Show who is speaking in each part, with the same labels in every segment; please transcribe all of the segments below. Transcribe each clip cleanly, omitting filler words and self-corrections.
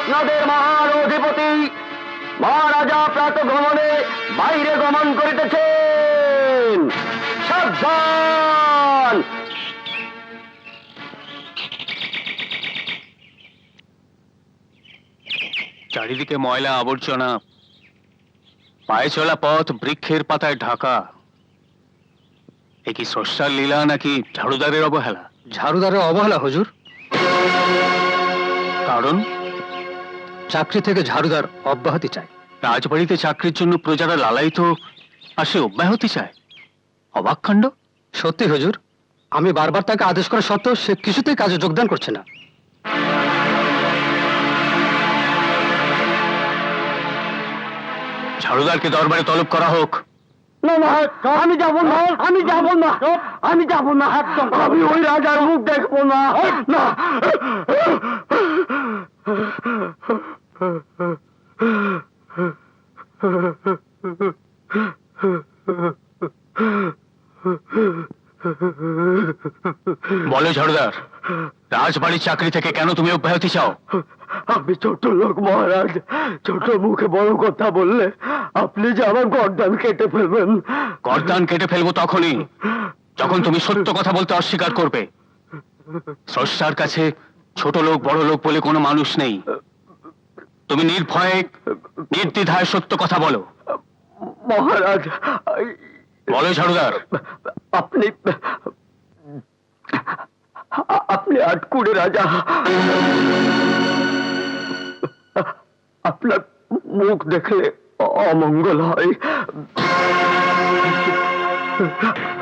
Speaker 1: আপনাদের মহান অধিপতি মহারাজা প্রাতঃভ্রমণে বাইরে গমন করিতেছেন। সাবধান!
Speaker 2: চারিদিকে ময়লা আবর্জনা, পায়ে চলা পথ বৃক্ষের পাতায় ঢাকা। এ কি স্রষ্টার লীলা নাকি ঝাড়ুদারের অবহেলা?
Speaker 3: ঝাড়ুদারের অবহেলা হুজুর।
Speaker 2: কারণ
Speaker 3: চাকরি থেকে ঝাড়ুদার অব্যাহতি চায়।
Speaker 2: রাজবাড়িতে চাকরির জন্য প্রজারা লালায়িত আর সে অব্যাহতি চায়। অবাক কাণ্ড।
Speaker 3: সত্যি হুজুর, আমি বারবার তাকে আদেশ করা সত্ত্বেও সে কিছুতেই কাজে যোগদান করছে না।
Speaker 2: ঝাড়ুদারকে দরবারে তলব করা হোক।
Speaker 1: না না, আমি যাব না, আমি যাব না, আমি যাব না, আমি ওই রাজার মুখ দেখবো না। না,
Speaker 2: বলো ঝাড়ুদার, রাজবাড়ির চাকরি থেকে কেন তুমি অব্যাহতি চাও?
Speaker 1: আমি ছোট লোক মহারাজ, ছোট মুখে বড় কথা বললে আপনি যে আমার গর্দান কেটে ফেলবেন।
Speaker 2: গর্দান কেটে ফেলবো তখনই যখন তুমি সত্য কথা বলতে অস্বীকার করবে। স্রষ্টার কাছে ছোট লোক বড় লোক বলে কোনো মানুষ নেই। তুমি নির্ভয়ে নির্দ্বিধায় সত্য কথা বলো।
Speaker 1: মহারাজ,
Speaker 2: বলো ঝাড়ুদার।
Speaker 1: আপনি আপনি আটকুড়ে রাজা। আপনার মুখ দেখলে অমঙ্গল হয়।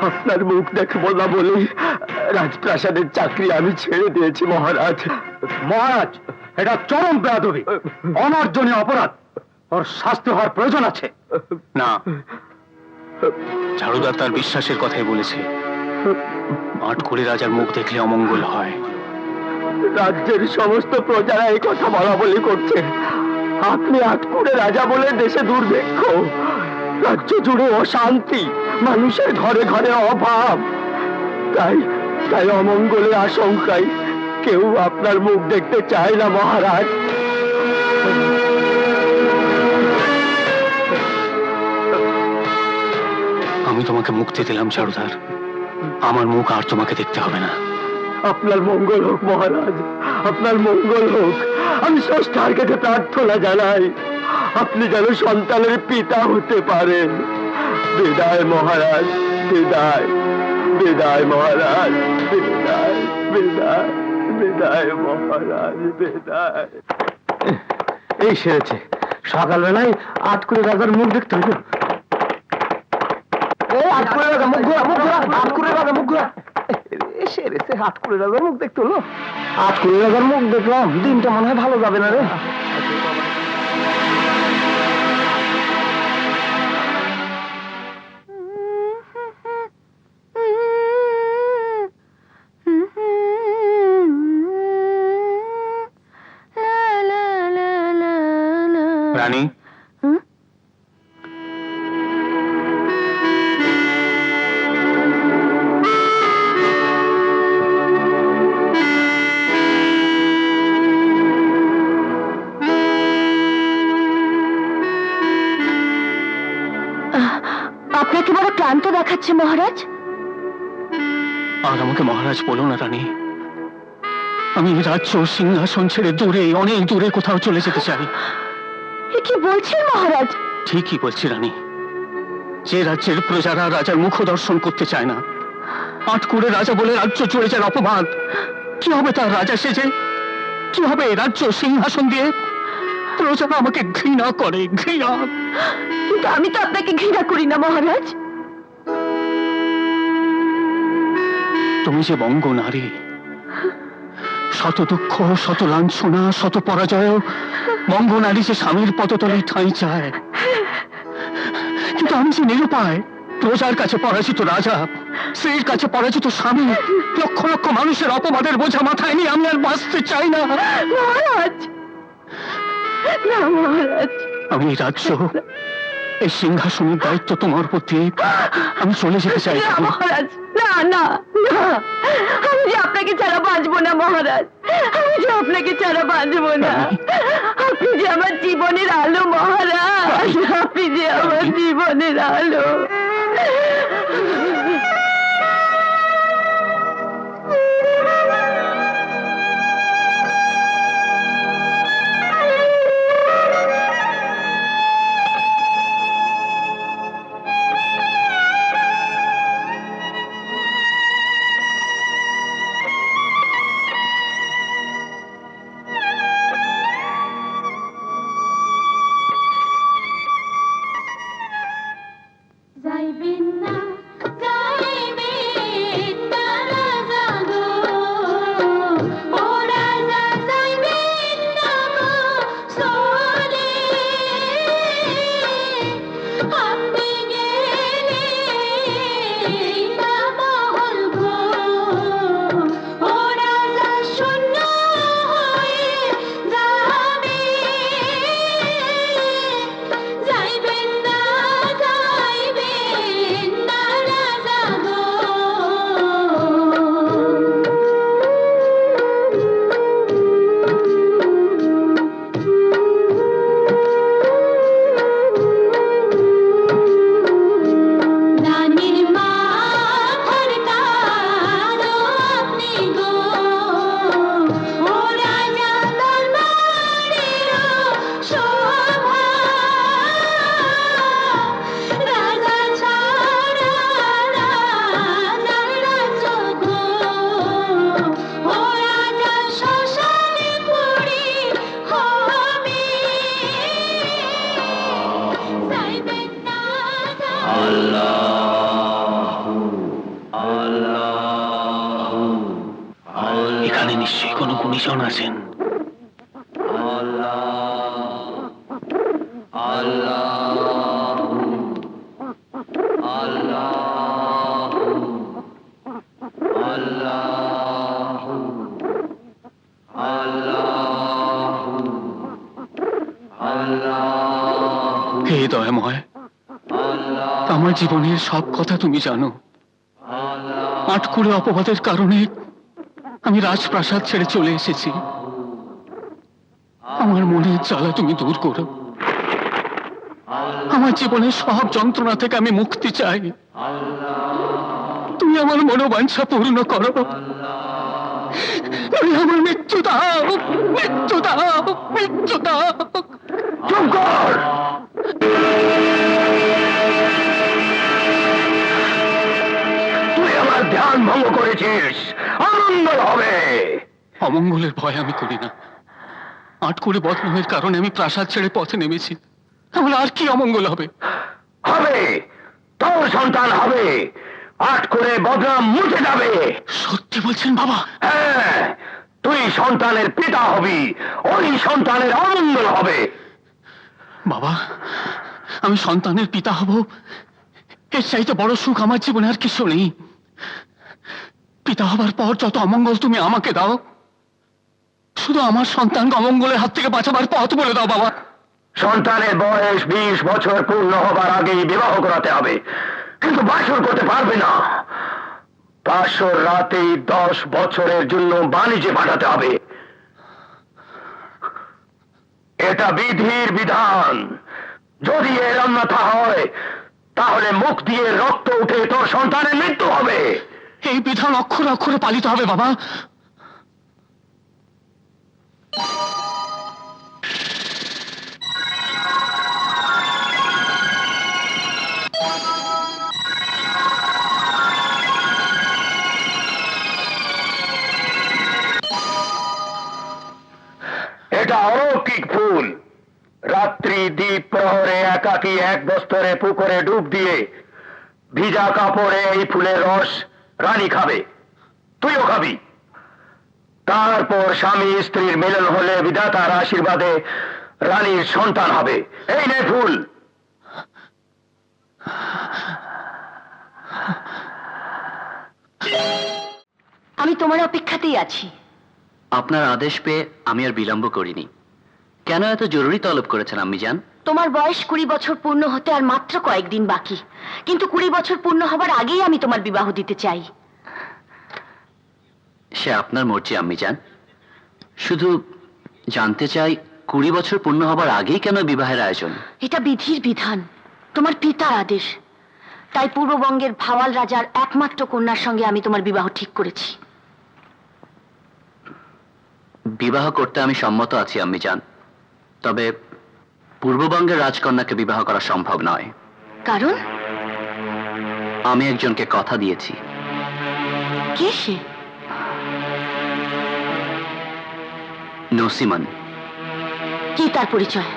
Speaker 1: আপনার মুখ দেখবো না বলেই রাজপ্রাসাদের চাকরি আমি ছেড়ে দিয়েছি মহারাজ।
Speaker 3: মহারাজ, এটা চরম বেয়াদবি, অমার্জনীয় অপরাধ। ওর শাস্তি হওয়ার প্রয়োজন আছে।
Speaker 2: না, ঝাড়ুদার তার বিশ্বাসের কথাই বলেছে। আটকুড়ে রাজার মুখ দেখলে অমঙ্গল হয়।
Speaker 1: রাজ্যের সমস্ত প্রজারা এই কথা বলা বলি করছে। আপনি আটকুড়ে রাজা বলে দেশে দুর্ভিক্ষ, রাজ্য জুড়ে অশান্তি, মানুষের ঘরে ঘরে অভাব। তাই তাই অমঙ্গলের আশঙ্কায় কেউ আপনার মুখ দেখতে চায় না মহারাজ।
Speaker 2: আমি তোমাকে মুক্তি দিলাম ঝাড়ুদার, আমার মুখ আর তোমাকে দেখতে হবে না।
Speaker 1: আপনার মঙ্গল হোক মহারাজ, আপনার মঙ্গল হোক। আমি স্রষ্টার কাছে প্রার্থনা জানাই আপনি যেন সন্তানের পিতা হতে পারেন। বিদায় মহারাজ, বিদায়, বিদায় মহারাজ, বিদায়, বিদায়, বিদায় মহারাজ, বিদায়। এই সেরেছে, সকালবেলায় আটকুড়ে রাজার মুখ দেখতে হবে। আটকুড়ে রাজা মুখ ঘোরা, মুখ ঘোরা, আটকুড়ে রাজা মুখ ঘোরা। সেরেছে, আটকুড়ে রাজার মুখ দেখতে হলো। আটকুড়ে রাজার মুখ দেখলাম, দিনটা মনে হয় ভালো যাবে না রে।
Speaker 2: রানী,
Speaker 4: আপনাকে বড় ক্লান্ত দেখাচ্ছে মহারাজ।
Speaker 2: আর আমাকে মহারাজ বলো না রানী। আমি রাজ্য সিংহাসন ছেড়ে দূরে, অনেক দূরে কোথাও চলে যেতে চাই।
Speaker 4: কি বলছেন মহারাজ?
Speaker 2: ঠিকই বলছি রানী। যে রাজ্যের প্রজারা রাজার মুখ দর্শন করতে চায় না, আটকুড়ে রাজা বলে রাজ্য চলে যার অপবাদ, কি হবে তার রাজা সেজে? কি হবে রাজ্য সিংহাসন দিয়ে? প্রজারা আমাকে ঘৃণা করে, ঘৃণা।
Speaker 4: কিন্তু আমি তো আপনাকে ঘৃণা করি না মহারাজ।
Speaker 2: তুমি যে বঙ্গ নারী, শত দুঃখ, শত লাঞ্ছনা, শত পরাজয়, বঙ্গ নারী যে স্বামীর পদতলে ঠাঁই চায়। কিন্তু আমি যে নিরুপায়, প্রজার কাছে পরাজিত রাজা, স্ত্রীর কাছে পরাজিত স্বামী, লক্ষ লক্ষ মানুষের অপবাদের বোঝা মাথায় নিয়ে আমি আর বাঁচতে চাই না
Speaker 4: মহারাজ। না মহারাজ,
Speaker 2: আমি এই রাজ্য, এই সিংহাসনের দায়িত্ব তোমার প্রতি আমি চলে যেতে চাই
Speaker 4: মহারাজ। না না না না, আমি যে আপনাকে ছাড়া বাঁচবো না মহারাজ, আমি যে আপনাকে ছাড়া বাঁচবো না। আপনি যে আমার জীবনের আলো মহারাজ, আপনি যে আমার জীবনের আলো।
Speaker 5: যাইবেন না যাইবেন না রাজা গো, ও রাজা যাইবেন না গো চলে, আপনি গেলে না মহল গো, ও রাজা শূন্য হয়ে যাবে, যাইবেন না যাইবেন না রাজা গো। রানীর মাথার তাজ আপনি গো, ও রাজা দরবারের শোভা, রাজা ছাড়া রাজার রাজ্য গো, ও রাজা শ্মশানে পুড়ি হবে, যাইবেন না
Speaker 2: এখানে নিশ্চয়ই কোনো গুণীজন আছেন। হে দয়াময়, আমার জীবনের সব কথা তুমি জানো। আটকুড়ে অপবাদের কারণে আমি রাজপ্রাসাদ ছেড়ে চলে এসেছি। আমার মনের জ্বালা তুমি দূর করো। আমার জীবনের সব যন্ত্রণা থেকে আমি মুক্তি চাই। তুমি আমার মনোবাঞ্ছা পূর্ণ করো। তুমি আমার মৃত্যু দাও, মৃত্যু দাও, মৃত্যু দাও।
Speaker 1: চুপ কর! তুই আমার ধ্যান ভঙ্গ করেছিস, অমঙ্গল হবে।
Speaker 2: অমঙ্গলের ভয় আমি করি না। আটকুড়ে বদনামের কারণে আমি প্রাসাদ ছেড়ে পথে নেমেছি। তাহলে আর কি অমঙ্গল হবে?
Speaker 1: হবে, তোর সন্তান হবে। আট করে বদনাম মুছে যাবে।
Speaker 2: সত্যি বলছেন বাবা?
Speaker 1: হ্যাঁ, তুই সন্তানের পিতা হবি, ওই সন্তানের অমঙ্গল হবে।
Speaker 2: বাবা, আমি সন্তানের পিতা হব, এর চাইতে বড় সুখ আমার জীবনে আর কিছু নেই। পিতা হবার পর যত অমঙ্গল তুমি আমাকে দাও, শুধু আমার সন্তানকে অমঙ্গলের হাত থেকে বাঁচাবার পথ বলে দাও বাবা।
Speaker 1: সন্তানের বয়স 20 বছর পূর্ণ হবার আগেই বিবাহ করাতে হবে, কিন্তু বাসর করতে পারবে না। বাসর রাতেই 10 বছরের জন্য বাণিজ্যে পাঠাতে হবে। এটা বিধির বিধান। যদি এর অন্যথা হয়, তাহলে মুখ দিয়ে রক্ত উঠে তোর সন্তানের মৃত্যু হবে।
Speaker 2: এই বিধান অক্ষরে অক্ষরে পালিত হবে বাবা।
Speaker 1: এটা অলৌকিক ফুল। রাত্রি দ্বীপ প্রহরে একাকী এক বস্তরে পুকুরে ডুব দিয়ে ভিজা কাপড়ে এই ফুলের রস রানী খাবে, তুইও খাবি। তারপর স্বামী স্ত্রীর মিলন হলে বিধাতার আশীর্বাদে রানীর সন্তান হবে। এই নে ফুল।
Speaker 4: আমি তোমার অপেক্ষাতেই আছি।
Speaker 6: আপনার আদেশ পেয়ে আমি আর বিলম্ব করিনি। কেন এত জরুরি তলব করেছেন আম্মি জান?
Speaker 4: তোমার বয়স 20 বছর পূর্ণ হতে আর মাত্র কয়েকদিন বাকি, কিন্তু 20 বছর পূর্ণ হবার আগেই আমি তোমার বিবাহ দিতে চাই।
Speaker 6: সে আপনার মর্জি আম্মি জান। শুধু জানতে চাই 20 বছর পূর্ণ হবার আগেই কেন বিবাহের আয়োজন?
Speaker 4: এটা বিধির বিধান, তোমার পিতার আদেশ। তাই পূর্ববঙ্গের ভাওয়াল রাজার একমাত্র কন্যার সঙ্গে আমি তোমার বিবাহ ঠিক করেছি।
Speaker 6: বিবাহ করতে আমি সম্মত আছি আম্মি জান, তবে পূর্ববঙ্গের রাজকন্যাকে বিবাহ করা সম্ভব নয়।
Speaker 4: কারণ?
Speaker 6: আমি একজনকে কথা দিয়েছি।
Speaker 4: কে সে?
Speaker 6: নসিমন।
Speaker 4: কি তার পরিচয়?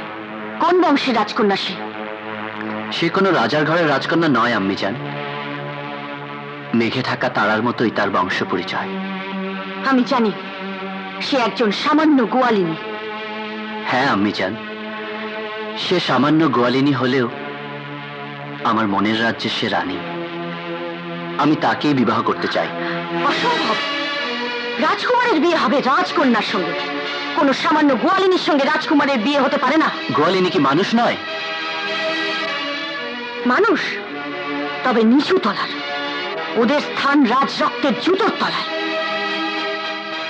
Speaker 4: কোন বংশের রাজকন্যা সে?
Speaker 6: সে কোনো রাজার ঘরের রাজকন্যা নয় আম্মি জান। মেঘে থাকা তারার মতোই তার বংশ পরিচয়।
Speaker 4: আমি জানি সে একজন সামান্য গোয়ালিনী।
Speaker 6: হ্যাঁ আম্মি জান, সে সামান্য গোয়ালিনী হলেও আমার মনের রাজ্যে সে রানী। আমি তাকেই বিবাহ করতে চাই।
Speaker 4: অসম্ভব। রাজকুমারের বিয়ে হবে রাজকন্যার সঙ্গে, কোন সামান্য গোয়ালিনীর সঙ্গে রাজকুমারের বিয়ে হতে পারে না।
Speaker 6: গোয়ালিনী কি মানুষ নয়?
Speaker 4: মানুষ, তবে নিচু তলার। ওদের স্থান রাজ রক্তের জুতোর তলায়।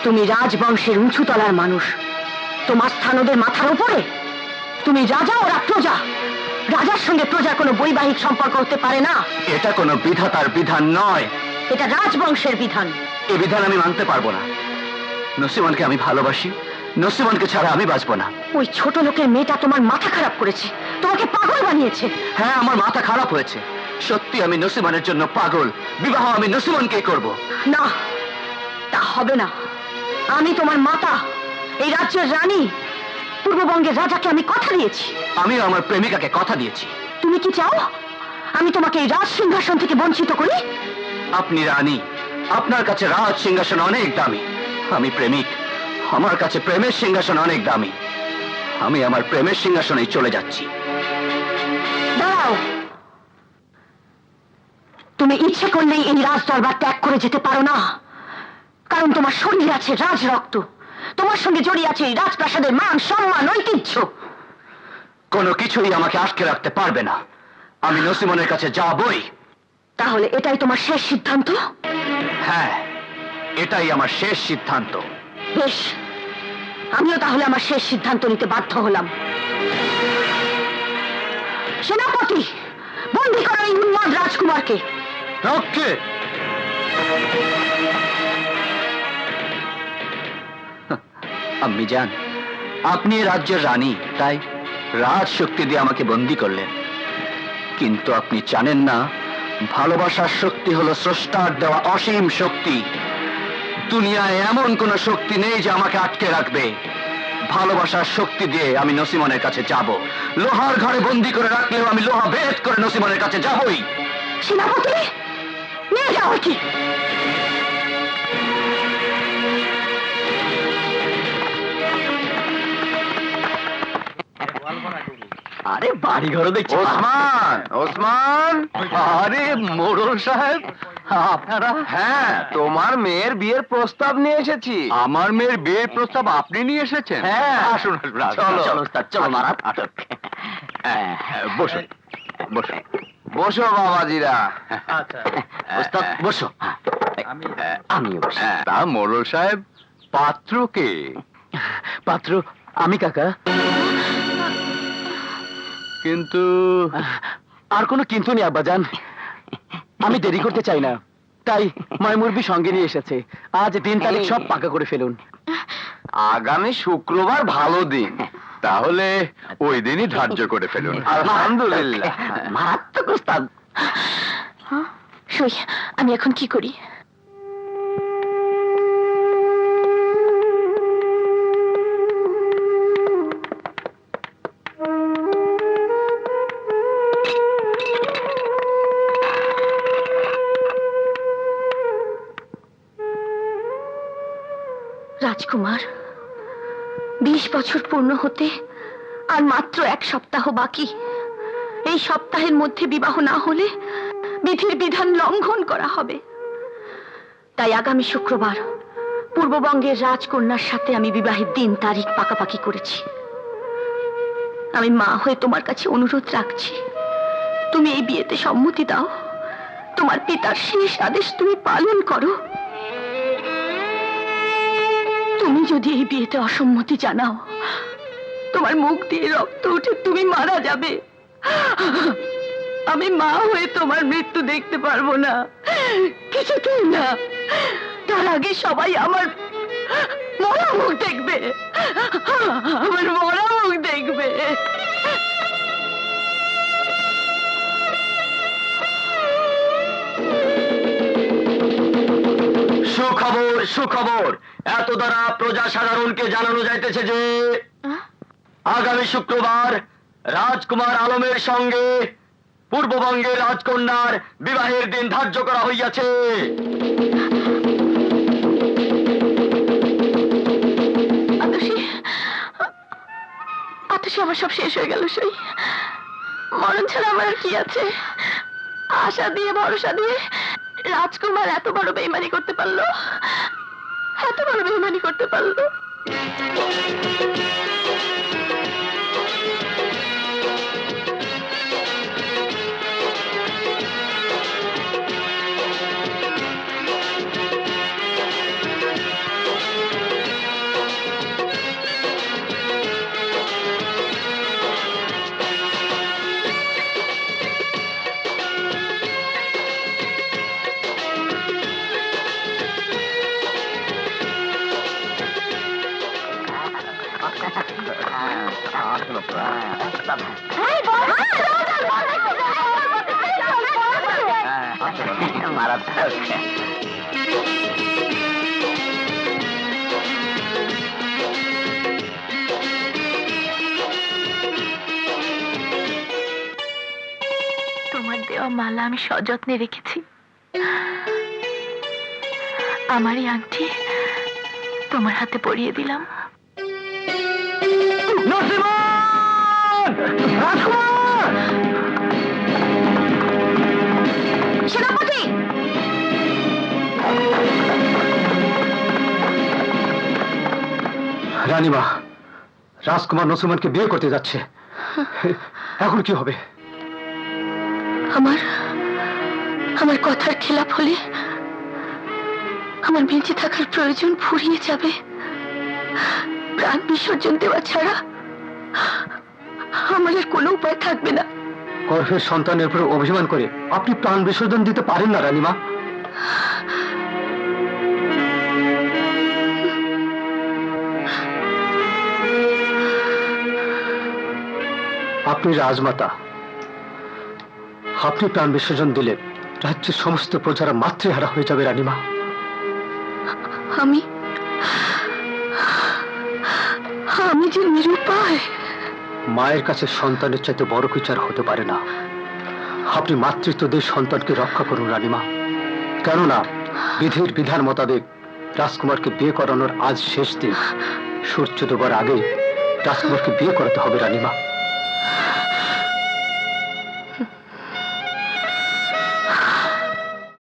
Speaker 4: তুমি রাজবংশের উঁচু তলার মানুষ, তোমার স্থান ওদের মাথার উপরে। তুমি রাজা, ওরা প্রজা। রাজার সঙ্গে প্রজার কোনো বৈবাহিক সম্পর্ক হতে পারে না।
Speaker 6: এটা কোনো বিধাতার বিধান নয়,
Speaker 4: এটা রাজবংশের বিধান।
Speaker 6: এই বিধান আমি মানতে পারবো না। নসিমনকে আমি ভালোবাসি, নসিমনকে ছাড়া আমি বাঁচবো না।
Speaker 4: ওই ছোট লোকের মেয়েটা তোমার মাথা খারাপ করেছে, তোমাকে পাগল বানিয়েছে।
Speaker 6: হ্যাঁ, আমার মাথা খারাপ হয়েছে। সত্যি আমি নসিমনের জন্য পাগল। বিবাহ আমি নসিমনকে করব।
Speaker 4: না, তা হবে না। আমি তোমার মাতা, এই রাজ্যের রানী, পূর্ববঙ্গের রাজাকে আমি কথা দিয়েছি।
Speaker 6: আমিও আমার প্রেমিকাকে কথা দিয়েছি।
Speaker 4: তুমি কি চাও আমি তোমাকে এই রাজ সিংহাসন থেকে বঞ্চিত করি?
Speaker 6: আপনি রানী, আপনার কাছে রাজ সিংহাসন অনেক দামি। আমি প্রেমিক, আমার কাছে প্রেমের সিংহাসন অনেক দামি। আমি আমার প্রেমের সিংহাসনেই চলে যাচ্ছি।
Speaker 4: দাঁড়াও, তুমি ইচ্ছে করলেই এই রাজ দরবার ত্যাগ করে যেতে পারো না। কারণ তোমার শরীর আছে রাজ রক্ত, তোমার সঙ্গে জড়িয়ে আছে এই রাজপ্রাসাদের মান, সম্মান, ঐতিহ্য।
Speaker 6: কোনো কিছুই আমাকে আটকে রাখতে পারবে না। আমি নসিমনের কাছে যাবই।
Speaker 4: তাহলে এটাই তোমার শেষ সিদ্ধান্ত?
Speaker 6: হ্যাঁ, এটাই আমার শেষ সিদ্ধান্ত।
Speaker 4: বেশ, আমিও তাহলে আমার শেষ সিদ্ধান্ত নিতে বাধ্য হলাম। সেনাপতি, বন্দী করো এই উন্মাদ রাজকুমারকে।
Speaker 6: ওকে। আম্মি জান, আপনি এই রাজ্যের রানী, তাই রাজ শক্তি দিয়ে আমাকে বন্দী করলেন। কিন্তু আপনি জানেন না, ভালোবাসার শক্তি হলো স্রষ্টার দেওয়া অসীম শক্তি। দুনিয়ায় এমন কোন শক্তি নেই যে আমাকে আটকে রাখবে। ভালোবাসার শক্তি দিয়ে আমি নসিমনের কাছে যাব। লোহার ঘরে বন্দী করে রাখলেও আমি লোহা ভেদ করে নসিমনের কাছে যাবই।
Speaker 4: সেনাপতি, নিয়ে যাও কি?
Speaker 1: আরে বাড়ি ঘর দেখছি।
Speaker 3: ওসমান, ওসমান!
Speaker 1: আরে মোড়ল সাহেব, আপনারা?
Speaker 3: হ্যাঁ, তোমার মেয়ের বিয়ের প্রস্তাব নিয়ে এসেছি।
Speaker 1: আমার মেয়ের বিয়ের প্রস্তাব আপনি নিয়ে এসেছেন?
Speaker 3: হ্যাঁ।
Speaker 1: আসুন আসুন, আসুন।
Speaker 3: চলো।
Speaker 1: চলো ওস্তাদ, চলো মারাত্মক। বসুন বসুন।
Speaker 3: বসো বাবাজিরা।
Speaker 1: ওস্তাদ বসো। আমিও বসি। তা মোড়ল সাহেব, পাত্রকে? পাত্র আমি কাকা। কিন্তু আর কোনো কিন্তু নেই আব্বাজান। আমি দেরি করতে চাই না, তাই মাইমুরবি সঙ্গে নিয়ে এসেছে। আজ দিন তারিখ সব পাকা করে ফেলুন।
Speaker 3: আগামী শুক্রবার ভালো দিন,
Speaker 1: তাহলে ওই দিনই ধার্য করে ফেলুন।
Speaker 3: আলহামদুলিল্লাহ।
Speaker 1: মারাত্মক ওস্তাদ।
Speaker 4: সই, আমি এখন কি করি? রাজকুমার, 20 বছর পূর্ণ হতে আর মাত্র 1 সপ্তাহ বাকি। এই সপ্তাহের মধ্যে বিবাহ না হলে বিধির বিধান লঙ্ঘন করা হবে। তাই আগামী শুক্রবার পূর্ববঙ্গের রাজকন্যার সাথে আমি বিবাহের দিন তারিখ পাকাপাকি করেছি। আমি মা হয়ে তোমার কাছে অনুরোধ রাখছি, তুমি এই বিয়েতে সম্মতি দাও। তোমার পিতার শেষ আদেশ তুমি পালন করো। তুমি যদি এই বিয়েতে অসম্মতি জানাও, তোমার মুখ দিয়ে রক্ত উঠে তুমি মারা যাবে। আমি মা হয়ে তোমার মৃত্যু দেখতে পারবো না, কিছুতেই না। তার আগে সবাই আমার মরা মুখ দেখবে, আমার মরা মুখ দেখবে।
Speaker 1: সুখবর, সুখবর। এত দ্বারা প্রজা সাধারণকে জানানো যাইতেছে যে আগামী শুক্রবার রাজকুমার আলমের সঙ্গে পূর্ববঙ্গের রাজকন্যার বিবাহের দিন ধার্য করা হইয়াছে।
Speaker 4: আতসী, আমার সব শেষ হয়ে গেল। সই মরণ ছাড়া আমার আর কি আছে? আশা দিয়ে ভরসা দিয়ে রাজকুমার এত বড় বেইমানি করতে পারলো, এত বড় বেইমানি করতে পারলো। তোমার দেওয়া মালা আমি সযত্নে রেখেছি। আমার এই আংটি তোমার হাতে পরিয়ে দিলাম। সেনাপতি,
Speaker 3: রানীমা, রাজকুমার নসিমনকে বিয়ে করতে যাচ্ছে, এখন কি হবে?
Speaker 4: আমার কথার খেলাপ হলে আমার বেঁচে থাকার প্রয়োজন ফুরিয়ে যাবে। প্রাণ বিসর্জন দেওয়া ছাড়া আমাদের কোনো উপায় থাকবে না।
Speaker 3: গর্ভের সন্তানের উপর অভিমান করে আপনি প্রাণ বিসর্জন দিতে পারেন না রানীমা। আপনি রাজমাতা, আপনি প্রাণ বিসর্জন দিলে রাজ্যের সমস্ত প্রজারা মাতৃহারা হয়ে যাবে রানীমা।
Speaker 4: আমি যে নিরুপায়।
Speaker 3: মায়ের কাছে সন্তানের চাইতে বড় বিচার হতে পারে না। আপনি মাতৃত্ব দিয়ে সন্তানকে রক্ষা করুন রানীমা। কেননা বিধির বিধান মোতাবেক রাজকুমারকে বিয়ে করানোর আজ শেষ দিন। সূর্য ডোবার আগে রাজকুমারকে বিয়ে করাতে হবে রানীমা।